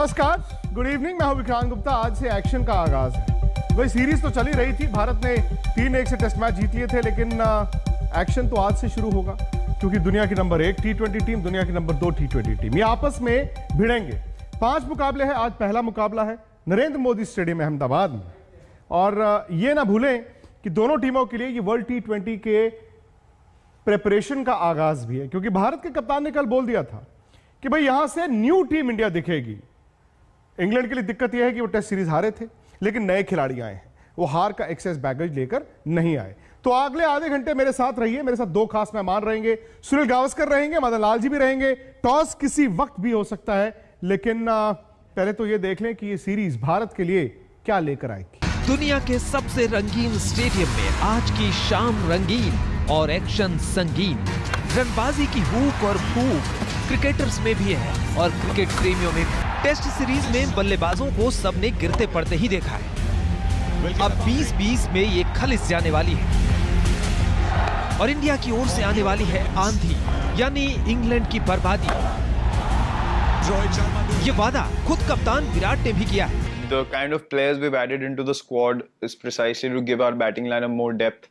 नमस्कार, good evening. मैं हूं विक्रांत गुप्ता। आज से एक्शन का आगाज है। वही सीरीज तो चली रही थी, भारत ने 3-1 से टेस्ट मैच जीत लिए थे, लेकिन एक्शन तो आज से शुरू होगा क्योंकि दुनिया की नंबर 1 T20 टीम, दुनिया की नंबर 2 T20 टीम, ये आपस में भिड़ेंगे। 5 मुकाबले हैं। आज पहला मुकाबला है नरेंद्र मोदी स्टेडियम अहमदाबाद में, और ये ना भूलें कि दोनों टीमों के लिए ये वर्ल्ड T20 के प्रिपरेशन का आगाज भी है, क्योंकि भारत के कप्तान ने कल बोल दिया था कि भाई यहां से न्यू टीम इंडिया दिखेगी। इंग्लैंड के लिए दिक्कत यह है कि वो टेस्ट सीरीज हारे थे, लेकिन नए खिलाड़ी आए हैं, वो हार का एक्सेस बैगेज लेकर नहीं आए। तो अगले आधे घंटे मेरे साथ रहिए। मेरे साथ 2 खास मेहमान रहेंगे। सुनील गावस्कर रहेंगे, मदन लाल जी भी रहेंगे। टॉस किसी वक्त भी हो सकता है, लेकिन पहले तो ये देख लें कि ये सीरीज भारत के लिए क्या लेकर आएगी। दुनिया के सबसे रंगीन स्टेडियम में आज की शाम रंगीन और एक्शन संगीन। रनबाजी की हूक और फूक क्रिकेटर्स में भी है और क्रिकेट प्रेमियों में भी। टेस्ट सीरीज में बल्लेबाजों को सबने गिरते पड़ते ही देखा है। अब 20-20 में ये खलिस जाने वाली है और इंडिया की ओर से आने वाली है आंधी, यानी इंग्लैंड की बर्बादी। ये वादा खुद कप्तान विराट ने भी किया है। The kind of players we've added into the squad is precisely to give our batting lineup more depth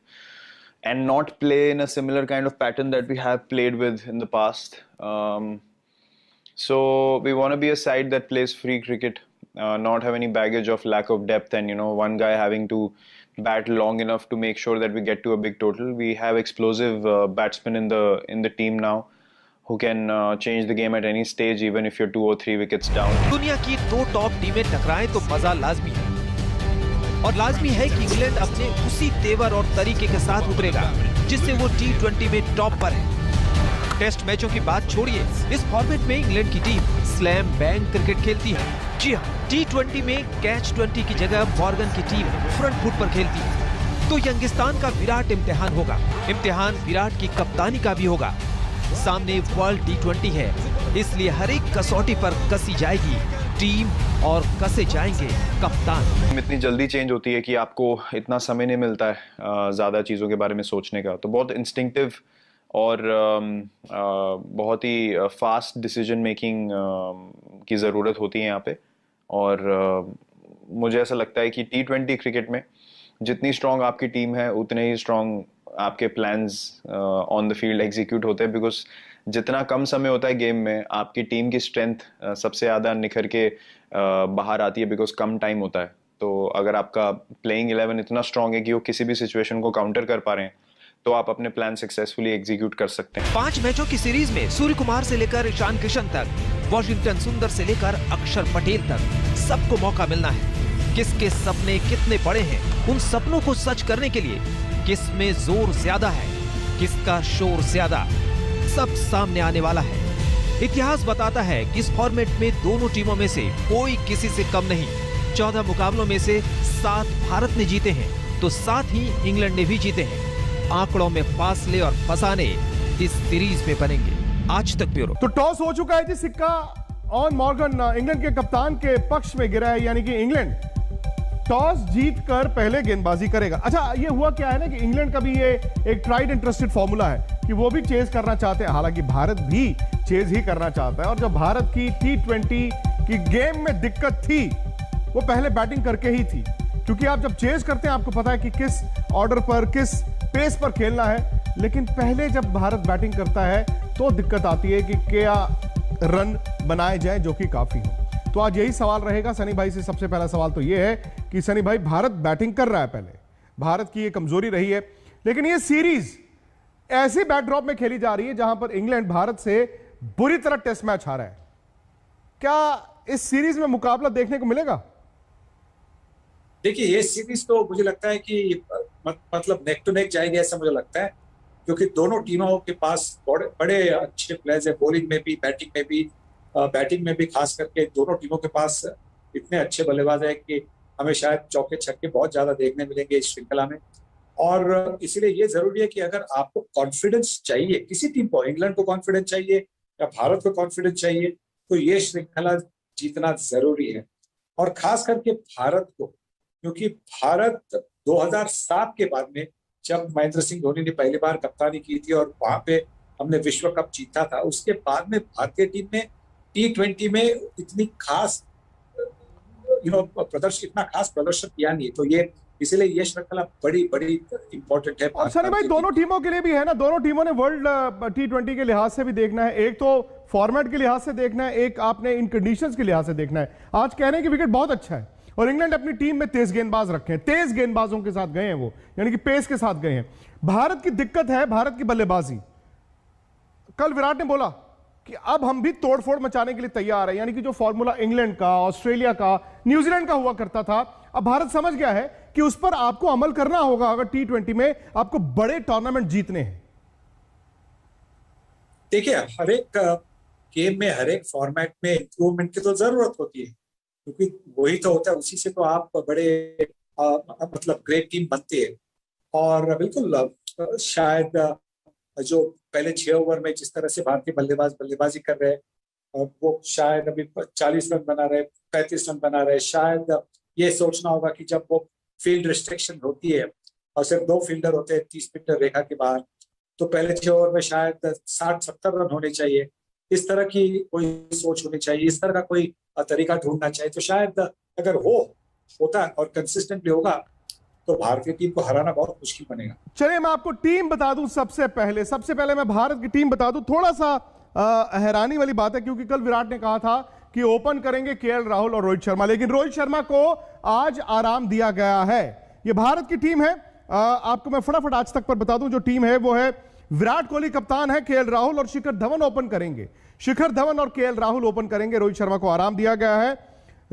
and not play in a similar kind of pattern that we have played with in the past. So we want to be a side that plays free cricket, not have any baggage of lack of depth and one guy having to bat long enough to make sure that we get to a big total. We have explosive batsmen in the team now who can change the game at any stage, even if you're 2 or 3 wickets down. दुनिया की 2 top टेमें टकराएं तो मजा लाजमी है, और लाजमी है कि इंग्लैंड अपने उसी तेवर और तरीके के साथ उतरेगा जिससे वो T20 में टॉप पर है। टेस्ट मैचों की बात छोड़िए, इस फॉर्मेट में इंग्लैंड की टीम स्लैम बैंग क्रिकेट खेलती है। जी हाँ, T20 में कैच 20 की जगह मॉर्गन की टीम फ्रंट फुट पर खेलती है। तो यंगिस्तान का विराट इम्तिहान होगा। इम्तिहान विराट की कप्तानी का भी होगा। सामने वर्ल्ड T20 है, इसलिए हर एक कसौटी पर कसी जाएगी टीम और कसे जाएंगे कप्तान। इतनी जल्दी चेंज होती है कि आपको इतना समय नहीं मिलता है ज़्यादा चीज़ों के बारे में सोचने का, तो बहुत इंस्टिंक्टिव और बहुत ही फास्ट डिसीजन मेकिंग की ज़रूरत होती है यहाँ पे। और मुझे ऐसा लगता है कि T20 क्रिकेट में जितनी स्ट्रॉन्ग आपकी टीम है उतने ही स्ट्रॉन्ग आपके plans on the field execute होते हैं, बिकॉज जितना कम समय होता है गेम में आपकी टीम की स्ट्रेंथ सबसे ज़्यादा निखर के बाहर आती है, बिकॉज कम टाइम होता है। तो अगर आपका प्लेइंग 11 इतना स्ट्रॉन्ग है कि वो किसी भी सिचुएशन को काउंटर कर पा रहे हैं, तो आप अपने प्लान सक्सेसफुली एग्जीक्यूट कर सकते हैं। 5 मैचों की सीरीज में सूर्य कुमार से लेकर ईशान किशन तक, वॉशिंगटन सुंदर से लेकर अक्षर पटेल तक सबको मौका मिलना है। किसके सपने कितने बड़े हैं, उन सपनों को सच करने के लिए किस में जोर ज्यादा है, किसका शोर ज्यादा, सब सामने आने वाला है। इतिहास बताता है कि इस फॉर्मेट में दोनों टीमों में से कोई किसी से कम नहीं। 14 मुकाबलों में से 7 भारत ने जीते हैं, तो 7 ही इंग्लैंड ने भी जीते हैं। आंकड़ों में फासले और फसाने इस सीरीज में बनेंगे। आज तक ब्यूरो। तो टॉस हो चुका है जी, सिक्का ऑन मॉर्गन इंग्लैंड के कप्तान के पक्ष में गिरा है, यानी कि इंग्लैंड टॉस जीतकर पहले गेंदबाजी करेगा। अच्छा, ये हुआ क्या है ना कि इंग्लैंड का भी ये एक ट्राइड एंड ट्रस्टेड फॉर्मूला है कि वो भी चेज करना चाहते हैं, हालांकि भारत भी चेज ही करना चाहता है। और जब भारत की T20 की गेम में दिक्कत थी, वो पहले बैटिंग करके ही थी, क्योंकि आप जब चेज करते हैं आपको पता है कि किस ऑर्डर पर, किस पेस पर खेलना है। लेकिन पहले जब भारत बैटिंग करता है तो दिक्कत आती है कि क्या रन बनाए जाए जो कि काफी हो। तो आज यही सवाल रहेगा सनी भाई से। सबसे पहला सवाल तो यह है कि सनी भाई, भारत बैटिंग कर रहा है, पहले भारत की ये कमजोरी रही है, लेकिन ये सीरीज ऐसे बैकड्रॉप में खेली जा रही है जहां पर इंग्लैंड भारत से बुरी तरह टेस्ट मैच हारा है। क्या इस सीरीज में मुकाबला देखने को मिलेगा? देखिए, ये सीरीज तो मुझे लगता है कि मतलब नेक टू नेक जाएगी, ऐसा मुझे लगता है, क्योंकि दोनों टीमों के पास बड़े अच्छे प्लेयर्स है, बॉलिंग में भी, बैटिंग में भी खास करके दोनों टीमों के पास इतने अच्छे बल्लेबाज हैं कि हमें शायद चौके छक्के बहुत ज्यादा देखने मिलेंगे इस श्रृंखला में। और इसीलिए ये जरूरी है कि अगर आपको कॉन्फिडेंस चाहिए, किसी टीम को, इंग्लैंड को कॉन्फिडेंस चाहिए या भारत को कॉन्फिडेंस चाहिए, तो ये श्रृंखला जीतना जरूरी है। और खास करके भारत को, क्योंकि भारत 2007 के बाद में, जब महेंद्र सिंह धोनी ने पहली बार कप्तानी की थी और वहां पे हमने विश्व कप जीता था, उसके बाद में भारतीय टीम में T20 में इतनी खास प्रदर्शन, इतना खास प्रदर्शन किया नहीं, तो ये इसीलिए ये श्रृंखला बड़ी बड़ी इंपॉर्टेंट है। और सनी भाई दोनों टीमों के लिए भी है ना, दोनों टीमों ने वर्ल्ड T20 के लिहाज से भी देखना है, एक तो फॉर्मेट के लिहाज से देखना है, एक आपने इन कंडीशंस के लिहाज से देखना है। आज कह रहे हैं कि विकेट बहुत अच्छा है और इंग्लैंड अपनी टीम में तेज गेंदबाज रखे हैं, तेज गेंदबाजों के साथ गए हैं वो, यानी कि पेस के साथ गए हैं। भारत की दिक्कत है भारत की बल्लेबाजी। कल विराट ने बोला कि अब हम भी तोड़फोड़ मचाने के लिए तैयार है, यानी कि जो फॉर्मूला इंग्लैंड का, ऑस्ट्रेलिया का, न्यूजीलैंड का हुआ करता था, अब भारत समझ गया है कि उस पर आपको अमल करना होगा अगर T20 में आपको बड़े टूर्नामेंट जीतने हैं। देखिए, हर एक गेम में, हर एक फॉर्मेट में इंप्रूवमेंट की तो जरूरत होती है, क्योंकि वही तो होता है, उसी से तो आप बड़े मतलब ग्रेट टीम बनती है। और बिल्कुल शायद जो पहले 6 ओवर में जिस तरह से भारतीय बल्लेबाजी कर रहे हैं, वो शायद अभी 40 रन बना रहे, 35 रन बना रहे। शायद ये सोचना होगा कि जब वो फील्ड रिस्ट्रिक्शन होती है और सिर्फ 2 फील्डर होते हैं 30 मीटर रेखा के बाहर, तो पहले 6 ओवर में शायद 60-70 रन होने चाहिए। इस तरह की कोई सोच होनी चाहिए, इस तरह का कोई तरीका ढूंढना चाहिए। तो शायद अगर होता और कंसिस्टेंटली होगा तो भारतीय टीम को हराना बहुत मुश्किल बनेगा। चलिए मैं आपको टीम बता दूं सबसे पहले मैं भारत की टीम बता दूं। थोड़ा सा हैरानी वाली बात है क्योंकि कल विराट ने कहा था कि ओपन करेंगे KL राहुल और रोहित शर्मा, लेकिन रोहित शर्मा को आज आराम दिया गया है। ये भारत की टीम है, आपको मैं फटाफट आज तक पर बता दूं जो टीम है वो है विराट कोहली कप्तान है, KL राहुल और शिखर धवन ओपन करेंगे। शिखर धवन और KL राहुल ओपन करेंगे। रोहित शर्मा को आराम दिया गया है।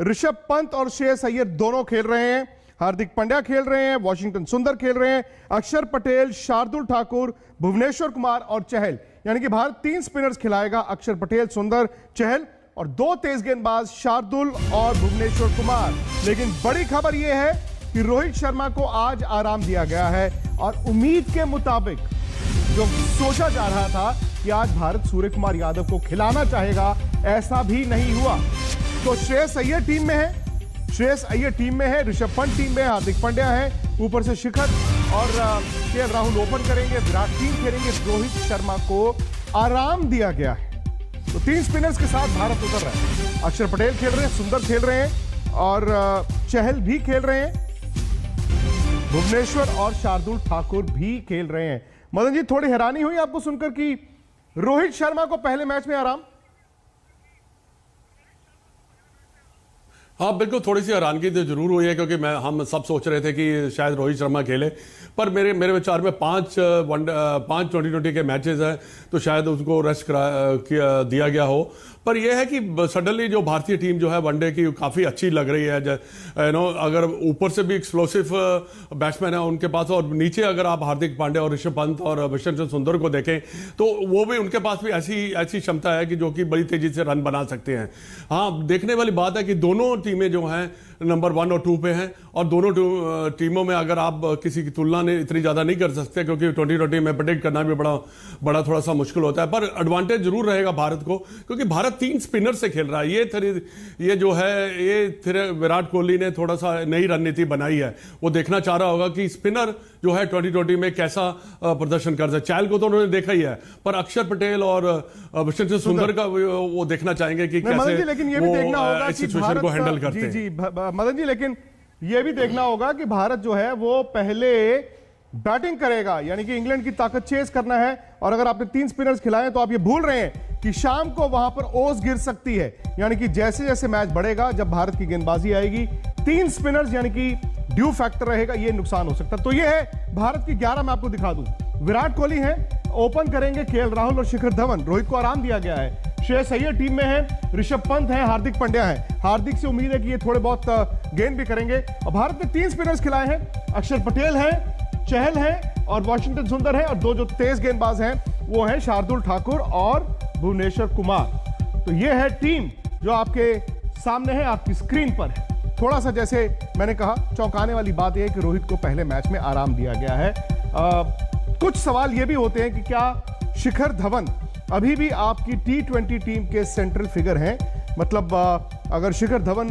ऋषभ पंत और श्रेयस अय्यर दोनों खेल रहे हैं। हार्दिक पांड्या खेल रहे हैं, वॉशिंगटन सुंदर खेल रहे हैं, अक्षर पटेल, शार्दुल ठाकुर, भुवनेश्वर कुमार और चहल, यानी कि भारत 3 स्पिनर्स खिलाएगा, अक्षर पटेल, सुंदर, चहल, और 2 तेज गेंदबाज शार्दुल और भुवनेश्वर कुमार। लेकिन बड़ी खबर यह है कि रोहित शर्मा को आज आराम दिया गया है और उम्मीद के मुताबिक जो सोचा जा रहा था कि आज भारत सूर्य कुमार यादव को खिलाना चाहेगा, ऐसा भी नहीं हुआ। तो श्रेयस अय्यर टीम में है, ऋषभ पंत टीम में, हार्दिक पांड्या है, ऊपर से शिखर और KL राहुल ओपन करेंगे, विराट टीम खेलेंगे। रोहित शर्मा को आराम दिया गया है। तो 3 स्पिनर्स के साथ भारत उतर रहा है। अक्षर पटेल खेल रहे हैं, सुंदर खेल रहे हैं और चहल भी खेल रहे हैं, भुवनेश्वर और शार्दुल ठाकुर भी खेल रहे हैं। मदन जी, थोड़ी हैरानी हुई आपको सुनकर कि रोहित शर्मा को पहले मैच में आराम? हाँ बिल्कुल, थोड़ी सी हैरानगी तो जरूर हुई है क्योंकि हम सब सोच रहे थे कि शायद रोहित शर्मा खेले, पर मेरे विचार में 5 T20 के मैचेस हैं तो शायद उसको रेस्ट दिया गया हो। पर यह है कि सडनली जो भारतीय टीम जो है वनडे की काफ़ी अच्छी लग रही है। अगर ऊपर से भी एक्सप्लोसिव बैट्समैन है उनके पास, और नीचे अगर आप हार्दिक पांड्या और ऋषभ पंत और वॉशिंगटन सुंदर को देखें तो वो भी, उनके पास भी ऐसी क्षमता है कि जो कि बड़ी तेजी से रन बना सकते हैं। हाँ, देखने वाली बात है कि दोनों टीमें जो हैं नंबर 1 और 2 पे हैं, और दोनों टीमों में अगर आप किसी की तुलना इतनी ज़्यादा नहीं कर सकते क्योंकि T20 में प्रेडिक्ट करना भी बड़ा थोड़ा सा मुश्किल होता है। पर एडवांटेज जरूर रहेगा भारत को क्योंकि भारत 3 स्पिनर से खेल रहा है। ये जो है ये विराट कोहली ने थोड़ा सा नई रणनीति बनाई है, वो देखना चाह रहा होगा कि स्पिनर जो है T20 में कैसा प्रदर्शन कर सकते। चहल को तो उन्होंने देखा ही है, पर अक्षर पटेल और वॉशिंगटन सुंदर का वो देखना चाहेंगे कि कैसे लेकिन ये भी देखना होगा इस सिचुएशन को हैंडल करते हैं। जी मदन जी, लेकिन ये भी देखना होगा कि भारत जो है वो पहले बैटिंग करेगा, यानी कि इंग्लैंड की ताकत चेस करना है। और अगर आपने 3 स्पिनर्स खिलाए तो आप ये भूल रहे हैं कि शाम को वहां पर ओस गिर सकती है, यानी कि जैसे जैसे मैच बढ़ेगा, जब भारत की गेंदबाजी आएगी, 3 स्पिनर्स यानी कि ड्यू फैक्टर रहेगा, ये नुकसान हो सकता है। तो ये है भारत की 11। मैं आपको दिखा दूं, विराट कोहली है, ओपन करेंगे KL राहुल और शिखर धवन, रोहित को आराम दिया गया है। श्रेयस अय्यर टीम में है, ऋषभ पंत है, हार्दिक पांड्या है। हार्दिक से उम्मीद है कि ये थोड़े बहुत गेंद भी करेंगे। और भारत ने 3 स्पिनर्स खिलाए हैं, अक्षर पटेल है, चहल है और वॉशिंगटन सुंदर है, और 2 जो तेज गेंदबाज हैं वो है शार्दुल ठाकुर और भुवनेश्वर कुमार। तो ये है टीम जो आपके सामने है, आपकी स्क्रीन पर है। थोड़ा सा जैसे मैंने कहा, चौंकाने वाली बात यह है कि रोहित को पहले मैच में आराम दिया गया है। कुछ सवाल ये भी होते हैं कि क्या शिखर धवन अभी भी आपकी T20 टीम के सेंट्रल फिगर हैं? मतलब अगर शिखर धवन,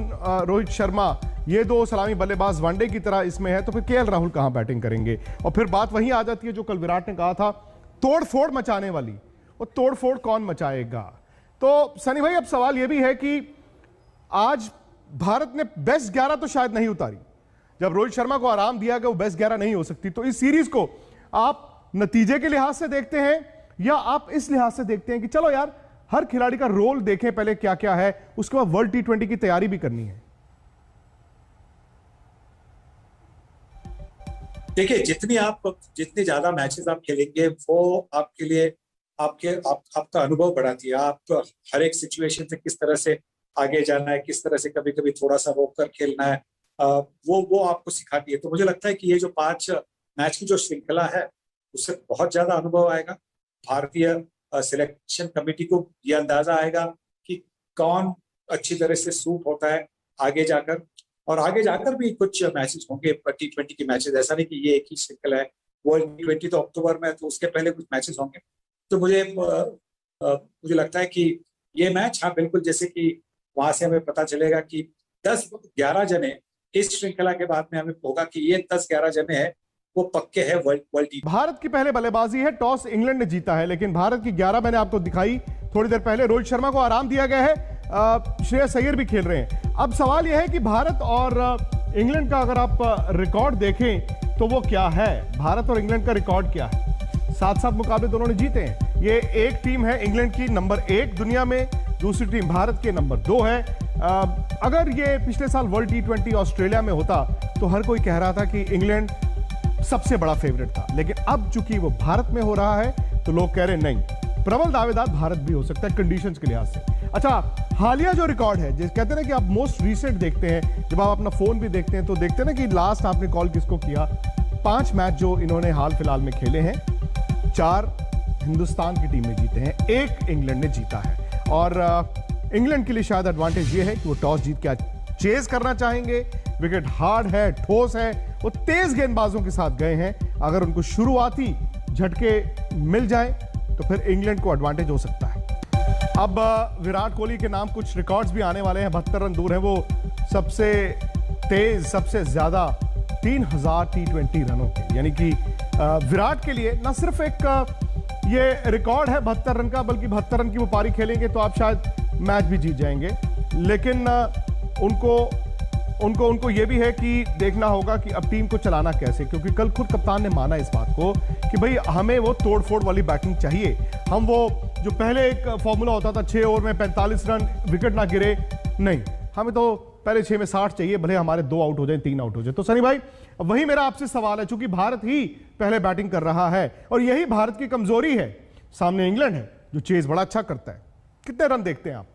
रोहित शर्मा, ये 2 सलामी बल्लेबाज वनडे की तरह इसमें है, तो फिर KL राहुल कहां बैटिंग करेंगे? और फिर बात वहीं आ जाती है जो कल विराट ने कहा था, तोड़फोड़ मचाने वाली। और तोड़फोड़ कौन मचाएगा? तो सनी भाई, अब सवाल यह भी है कि आज भारत ने बेस्ट 11 तो शायद नहीं उतारी। जब रोहित शर्मा को आराम दिया गया, वो बेस्ट 11 नहीं हो सकती। तो इस सीरीज को आप नतीजे के लिहाज से देखते हैं या आप इस लिहाज से देखते हैं कि चलो यार हर खिलाड़ी का रोल देखें पहले क्या क्या है, उसके बाद वर्ल्ड T20 की तैयारी भी करनी है। देखिए, जितने ज्यादा मैचेस आप खेलेंगे वो आपके लिए आपका अनुभव बढ़ाती है। आप हर एक सिचुएशन से किस तरह से आगे जाना है, किस तरह से कभी कभी थोड़ा सा रोक कर खेलना है, वो आपको सिखाती है। तो मुझे लगता है कि ये जो 5 मैच की जो श्रृंखला है उससे बहुत ज्यादा अनुभव आएगा। भारतीय सिलेक्शन कमेटी को ये अंदाजा आएगा कि कौन अच्छी तरह से सूट होता है आगे जाकर, और आगे जाकर भी कुछ मैचेस होंगे T20 के मैचेस। ऐसा नहीं कि ये एक ही श्रृंखला है। वर्ल्ड T20 तो अक्टूबर में है, तो उसके पहले कुछ मैचेस होंगे। तो मुझे लगता है कि ये मैच, हाँ बिल्कुल, जैसे कि वहां से हमें पता चलेगा कि 10-11 जने इस श्रृंखला के बाद में हमें होगा कि ये 10-11 जने हैं वो पक्के हैं वर्ल्ड। भारत की पहले बल्लेबाजी है, टॉस इंग्लैंड ने जीता है, लेकिन भारत की 11 मैंने आपको दिखाई थोड़ी देर पहले। रोहित शर्मा को आराम दिया गया है, श्रेयस अय्यर भी खेल रहे हैं। अब सवाल यह है कि भारत और इंग्लैंड का अगर आप रिकॉर्ड देखें तो वो क्या है, भारत और इंग्लैंड का रिकॉर्ड क्या है। 7-7 मुकाबले दोनों ने जीते हैं। ये एक टीम है इंग्लैंड की नंबर 1 दुनिया में, दूसरी टीम भारत के नंबर 2 है। अगर ये पिछले साल वर्ल्ड T20 ऑस्ट्रेलिया में होता तो हर कोई कह रहा था कि इंग्लैंड सबसे बड़ा फेवरेट था, लेकिन अब चूंकि वो भारत में हो रहा है तो लोग कह रहे नहीं, प्रबल दावेदार भारत भी हो सकता है कंडीशंस के लिहाज से। अच्छा, हालिया जो रिकॉर्ड है, जिस कहते हैं ना कि आप मोस्ट रीसेंट देखते हैं, जब आप अपना फोन भी देखते हैं तो देखते हैं ना कि लास्ट आपने कॉल किसको किया। 5 मैच जो इन्होंने हाल फिलहाल में खेले हैं, 4 हिंदुस्तान की टीम ने जीते हैं, 1 इंग्लैंड ने जीता है। और इंग्लैंड के लिए शायद एडवांटेज ये है कि वो टॉस जीत के चेज करना चाहेंगे। विकेट हार्ड है, ठोस है, वो तेज गेंदबाजों के साथ गए हैं। अगर उनको शुरुआती झटके मिल जाएं तो फिर इंग्लैंड को एडवांटेज हो सकता है। अब विराट कोहली के नाम कुछ रिकॉर्ड्स भी आने वाले हैं। 72 रन दूर है वो सबसे तेज, सबसे ज्यादा 3000 T20 रनों के, यानी कि विराट के लिए न सिर्फ एक ये रिकॉर्ड है 72 रन का, बल्कि 72 रन की वो पारी खेलेंगे तो आप शायद मैच भी जीत जाएंगे। लेकिन उनको ये भी है कि देखना होगा कि अब टीम को चलाना कैसे, क्योंकि कल खुद कप्तान ने माना इस बात को कि भाई हमें वो तोड़फोड़ वाली बैटिंग चाहिए। हम वो जो पहले एक फॉर्मूला होता था 6 ओवर में 45 रन, विकेट ना गिरे, नहीं, हमें तो पहले 6 में 60 चाहिए, भले हमारे 2 आउट हो जाए, 3 आउट हो जाए। तो सनी भाई, वही मेरा आपसे सवाल है, चूंकि भारत ही पहले बैटिंग कर रहा है और यही भारत की कमजोरी है, सामने इंग्लैंड है जो चेज बड़ा अच्छा करता है। कितने रन देखते हैं आप?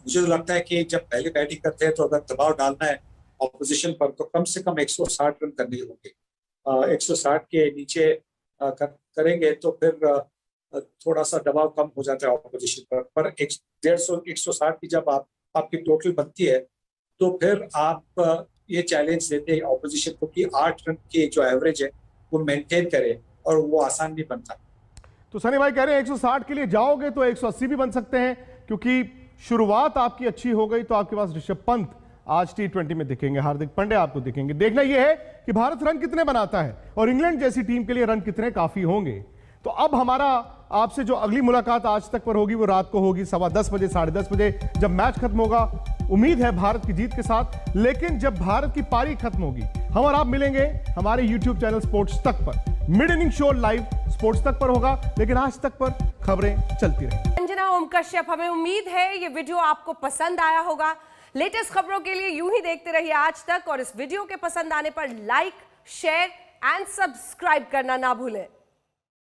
मुझे तो लगता है कि जब पहले बैटिंग करते हैं तो अगर दबाव डालना है ऑपोजिशन पर तो कम से कम 160 रन करने होंगे। 160 के नीचे करेंगे तो फिर थोड़ा सा दबाव कम हो जाता है ऑपोजिशन पर 150-160 की जब आपकी टोटल बनती है तो फिर आप ये चैलेंज देते हैं ऑपोजिशन को कि 8 रन की जो एवरेज है वो मेंटेन करें, और वो आसान नहीं बनता। तो सनी भाई कह रहे हैं 160 के लिए जाओगे तो 180 भी बन सकते हैं, क्योंकि शुरुआत आपकी अच्छी हो गई तो आपके पास ऋषभ पंत आज T20 में दिखेंगे, हार्दिक पांड्या आपको दिखेंगे। देखना यह है कि भारत रन कितने बनाता है और इंग्लैंड जैसी टीम के लिए रन कितने काफी होंगे। तो अब हमारा आपसे जो अगली मुलाकात आज तक पर होगी वो रात को होगी 10:15 बजे, 10:30 बजे जब मैच खत्म होगा। उम्मीद है भारत की जीत के साथ, लेकिन जब भारत की पारी खत्म होगी हम और आप मिलेंगे हमारे YouTube चैनल स्पोर्ट्स तक पर। Mid inning show live sports तक पर होगा, लेकिन आज तक पर खबरें चलती रहेंगी। अंजना ओम कश्यप, हमें उम्मीद है ये वीडियो आपको पसंद आया होगा। लेटेस्ट खबरों के लिए यूं ही देखते रहिए आज तक, और इस वीडियो के पसंद आने पर लाइक, शेयर एंड सब्सक्राइब करना ना भूलें।